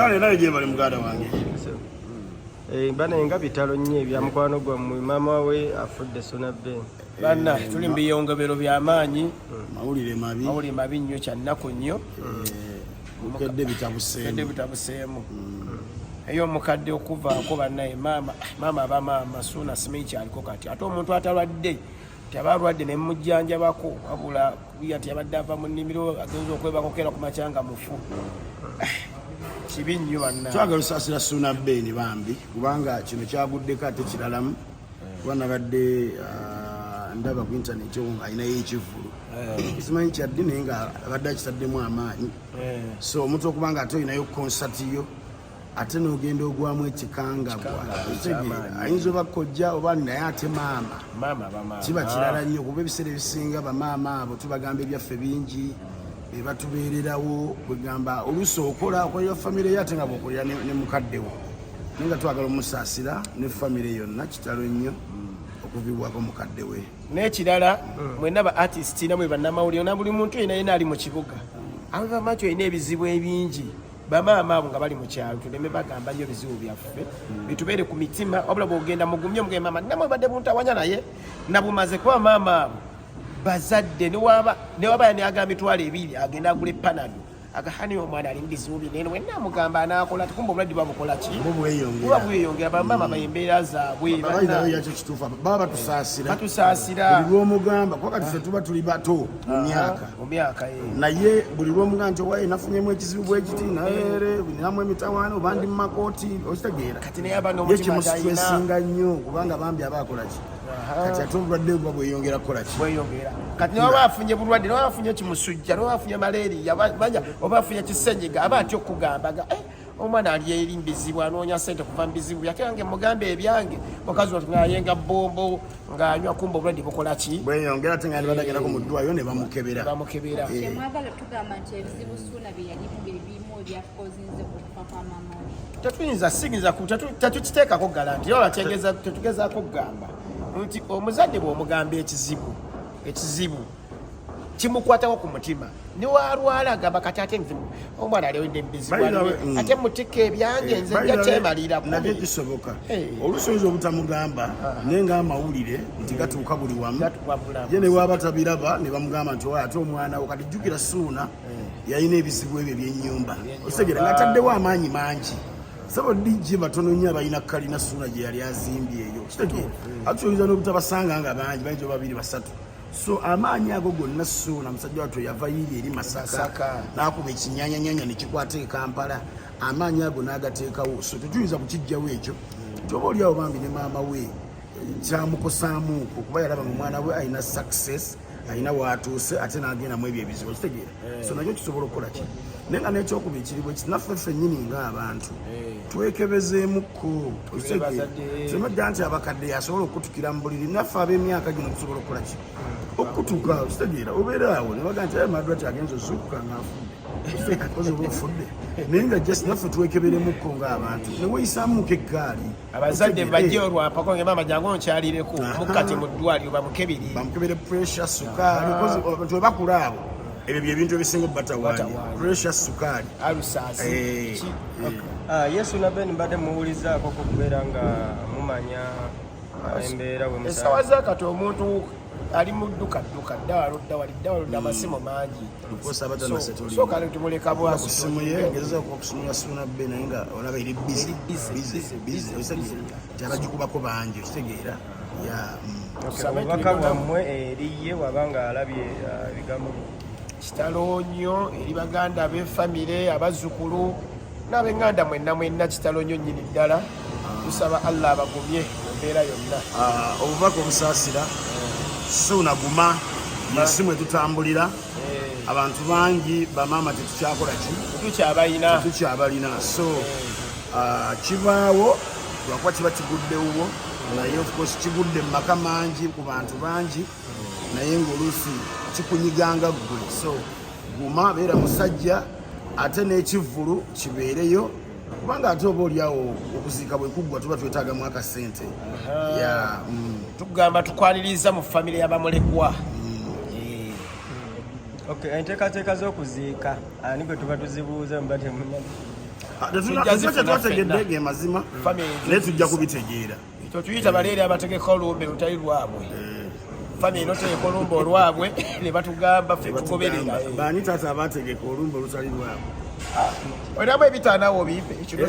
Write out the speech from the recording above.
kale naye je bali muganda wange bana nga bitalo nnyo ebya mukwano gwammwe maama we afudde Sonabben bana tuli mu biyongobero by'amaanyi mawulire mabi nnyo kyannaku nnyo mukedde bitabuseemu eyo omukadde okuvaako bannaye maama abamaama Suuna simanyi kyaliko kati ate omuntu atalwadde tyaba alwadde ne mujjanjabako wabula yati abadde ava mu nnimiro agenza okwebakokera ku macyanga mufu kibi nnyo banna twagala osaasira Sonabben bambi kubanga kino kyaguddeko ate kiralamu kuba nabadde ndaba ku intaneti nga alinayo ekivulu simanyi kyaddi naye nga abadde akitaddemu amaanyi so omuntu okubanga ate olinayo konsatiyo ate n'ogenda ogwamu ekikangabwa ayinza oba kkojja oba naye ate maama kiba kirala nnyo kuba ebiseera ebisinga bamaama abo tubagamba ebyaffe bingi bebatubeererawo kwegamba oluusi okolera famire yo ate nga bwokolera ne mukaddewo naye nga twagala omusaasira ne famire yonna kitalo nnyo okuvibwako mukadde we n'ekirala mwenna ba artist namwe bannamawulire na buli muntu yenna ali mu kibuga abo bamaki olina ebizibu ebingi bamaama abo nga bali mu kyalo tuleme bagamba nnyo ebizibu byaffe bitubeere ku mitima wabula bwogenda mugumye omugee maama namwe badde buntawanya naye nabumaze kuba maama abo bazadde newaba yaniaga mitwalo 2 agenda agula epanado agahani omwana ali mubizibu binene wenna amugamba anakola tikumba obulwadde bamukola ki buba bweyongera bamaama bayembeera zaabwe baba batusaasira buli lwomugamba kuba kati ffe tuba tuli bato mu myaka naye buli lwomugamba nti owaye nafunyemu ekizibu bwekiti naere ninamu emitawaana oba ndi mu makooti okitegeera ye kimusitresinga nnyo kubanga bambi aba akola ki kati ate obulwadde buba bweyongera kukola ki kati niba bafunye bulwadde niba bafunye kimusujja niba bafunye malaria oba bafunye kisenyiga aba atya okugambaga omwana ali eri mbizibu anoonya ssente kuva mubizibu byake yange mugambe ebyange mukazi wati ngaayenga bombo ng'anywa kumba obulwadde bukola ki bweyongera ate nga nibadagerako mu ddwaliro ne bamukebera kyemwagala tugamba nti ebizibu Suuna bye yalimu birimu ebyakozinze okufa kwa maama we tetukiteekako galanti ola tetugezaako kugamba nti omuzadde bw'omugamba ekizibu kimukwatako ku mutima niwalwala agamba kati ate nzibu omwana alewedde ebizibu ate mutika ebyange nze nja kyemaliraku nabyo kisoboka oluusi oyinza obutamugamba naye nga amawulire nti gatuuka buli wamu ye ne waaba tabiraba ne bamugamba nti ate omwana wo kati jjukira Suuna yalina ebizibu ebyo ebyennyumba osegera nga ataddewo amaanyi mangi sabo DJ batono nnyo abalina kalina Suuna gye yali azimbye eyo kitegeera ate oyinza n'obutabasanga nga bangi bayinza 2 3 so amaanyi ago gonna Suuna musajja wattu yava yiri eri Masaka n'akuba ekinyanyanyanya ne kikwata e Kampala amaanyi ago n'agateekawo so tetuyinza kukijjawo ekyo toba oliawo bambi ne maama we kyamukosaamuuko kuba yalaba mu mwana we alina success alina waatuuse ate n'agenda mu ebyo ebizibu kitegeera so nakyo kisobola okukola ki naye nga n'ekyokuba ekiribu ekinaffe ffennyini ng'abantu twekebezeemukko semajja nti abakadde yasobola okutukira mu buliri naffe ab'emyaka gino tusobola okukola ki okutuka kitegeera obeera awo ne baga nti madwa kyagenza ozuukuka ng'afudde kozi oba ofudde naye nga just naffe twekeberemukko ng'abantu neweeyisaamuko eggaali abazadde bajje olwampako nge maama jangu onkyalireko mukkati mu ddwaliro bamukebere pressure sukaali kozi webakula abo ebyo byebintu ebisinga obatawaanya pressure sukaali alusaasi Yesu Sonabben mbadde muwulizaako kubeera nga mumanya embeera we esawa zakati omuntu ali mu dduka ddawaludda amasimu mangi so kale tumuleka bwasimu ye gezaako okusumula Sonabben naye nga olaba eri busy abagikubako bangi okitegeera obubaka bwammwe eriye wabanga alabye ebigambo kitalo nnyo eri baganda ab'efamire abazzukulu n'ab'enganda mwenna kitalo nnyo nnyini ddala tusaba Allah abagumye embeera yonna obubaka obusaasira Suuna guma masimu etutambulira abantu bangi bamaama tetukyakola ki tetukyabalina so kibaawo lwakuba kiba kiguddewo naye of course kigudde mu maka mangi ku bantu bangi naye ng'oluusi kikunyiganga ggwe so guma beera musajja ate n'ekivvulu kibeereyo kubanga ate oba oliawo okuziika bwe kuggwa tuba twetaagamu akasente tugamba tukwaniriza mu famire y'abamulekwa enteekateeka z'okuziika ani gwe tuba tuzibuuza mubate twategedde ge mazima naye tujja kubitegeera ekyo tuyita baleere abategeka olumbe lutali lwabwe famire notegeka olumbe olwabwe ne batugamba ffe tugoberera baani taata abategeka olumbe olutali lwabwe olinamu ebitaanawo bimpe ekino